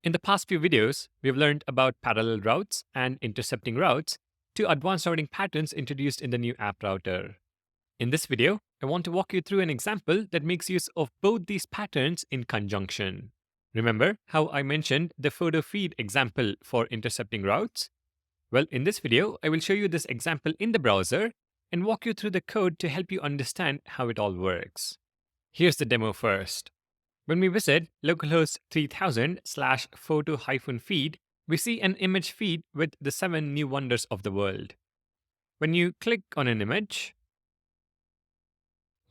In the past few videos, we've learned about parallel routes and intercepting routes, two advanced routing patterns introduced in the new app router. In this video, I want to walk you through an example that makes use of both these patterns in conjunction. Remember how I mentioned the photo feed example for intercepting routes? Well, in this video, I will show you this example in the browser and walk you through the code to help you understand how it all works. Here's the demo first. When we visit localhost 3000/photo-feed, we see an image feed with the 7 new wonders of the world. When you click on an image,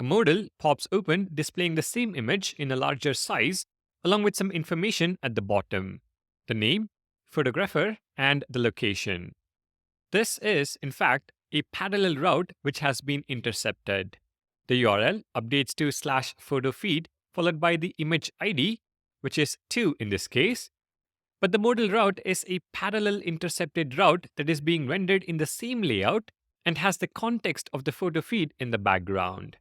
a modal pops open displaying the same image in a larger size, along with some information at the bottom: the name, photographer, and the location. This is, in fact, a parallel route which has been intercepted. The URL updates to /photofeed followed by the image ID, which is 2 in this case. But the modal route is a parallel intercepted route that is being rendered in the same layout and has the context of the photo feed in the background.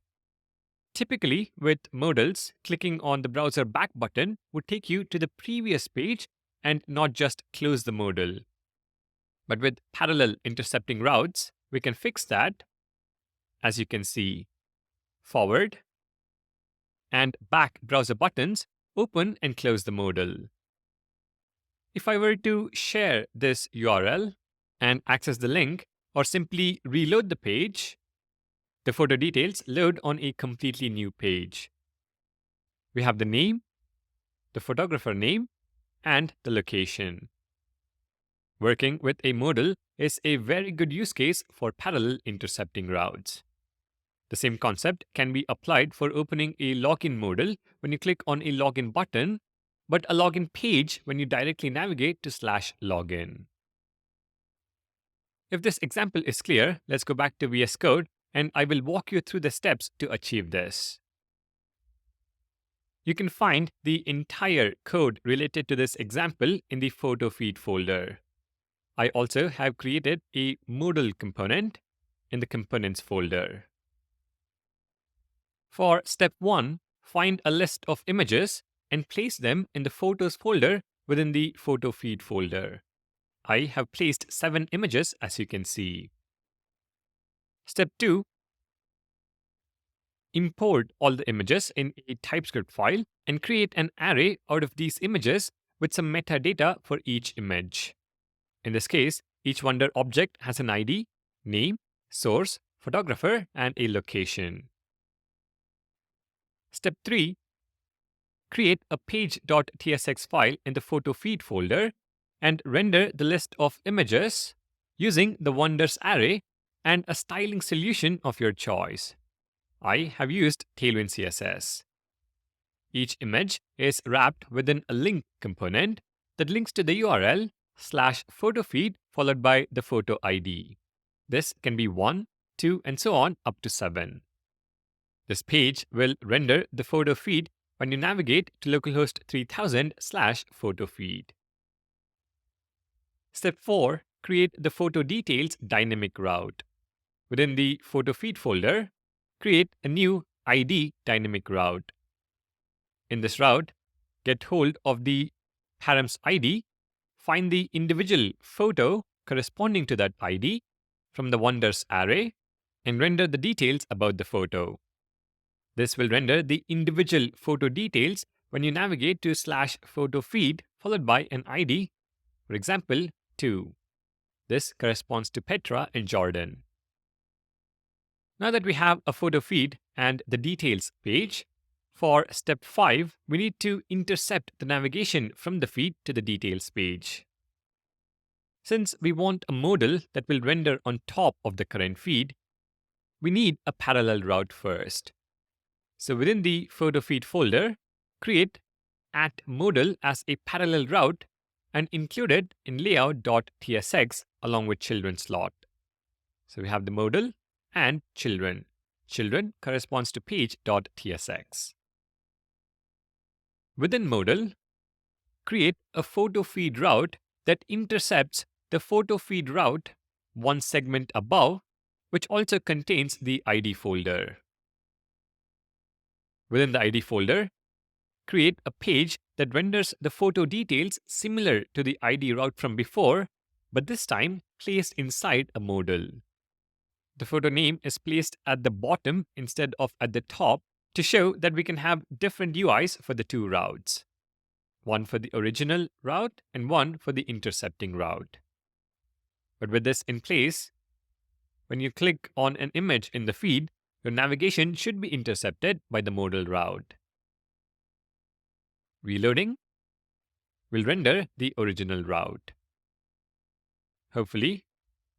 Typically, with modals, clicking on the browser back button would take you to the previous page and not just close the modal. But with parallel intercepting routes, we can fix that. As you can see, forward and back browser buttons open and close the modal. If I were to share this URL and access the link, or simply reload the page, the photo details load on a completely new page. We have the name, the photographer name, and the location. Working with a modal is a very good use case for parallel intercepting routes. The same concept can be applied for opening a login modal when you click on a login button, but a login page when you directly navigate to /login. If this example is clear, let's go back to VS Code and I will walk you through the steps to achieve this. You can find the entire code related to this example in the photo feed folder. I also have created a modal component in the components folder. For step 1, find a list of images and place them in the photos folder within the photo feed folder. I have placed 7 images, as you can see. Step 2, import all the images in a TypeScript file and create an array out of these images with some metadata for each image. In this case, each wonder object has an ID, name, source, photographer, and a location. Step 3, create a page.tsx file in the photo feed folder and render the list of images using the wonders array and a styling solution of your choice. I have used Tailwind CSS. Each image is wrapped within a link component that links to the URL /photofeed followed by the photo ID. This can be 1, 2, and so on up to 7. This page will render the photo feed when you navigate to localhost 3000/photofeed. Step 4, create the photo details dynamic route. Within the photo feed folder, create a new ID dynamic route. In this route, get hold of the params ID, find the individual photo corresponding to that ID from the wonders array, and render the details about the photo. This will render the individual photo details when you navigate to /photofeed followed by an ID, for example, 2. This corresponds to Petra and Jordan. Now that we have a photo feed and the details page, for step 5, we need to intercept the navigation from the feed to the details page. Since we want a modal that will render on top of the current feed, we need a parallel route first. So within the photo feed folder, create @modal as a parallel route and include it in layout.tsx along with children slot. So we have the modal and children. Children corresponds to page.tsx. Within modal, create a photo feed route that intercepts the photo feed route one segment above, which also contains the ID folder. Within the ID folder, create a page that renders the photo details similar to the ID route from before, but this time placed inside a modal. The photo name is placed at the bottom instead of at the top to show that we can have different UIs for the two routes. One for the original route and one for the intercepting route. But with this in place, when you click on an image in the feed, your navigation should be intercepted by the modal route. Reloading will render the original route. Hopefully,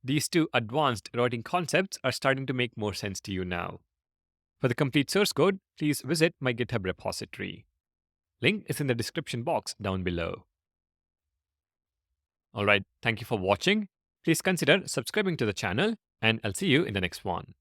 these two advanced routing concepts are starting to make more sense to you now. For the complete source code, please visit my GitHub repository. Link is in the description box down below. Alright, thank you for watching. Please consider subscribing to the channel, and I'll see you in the next one.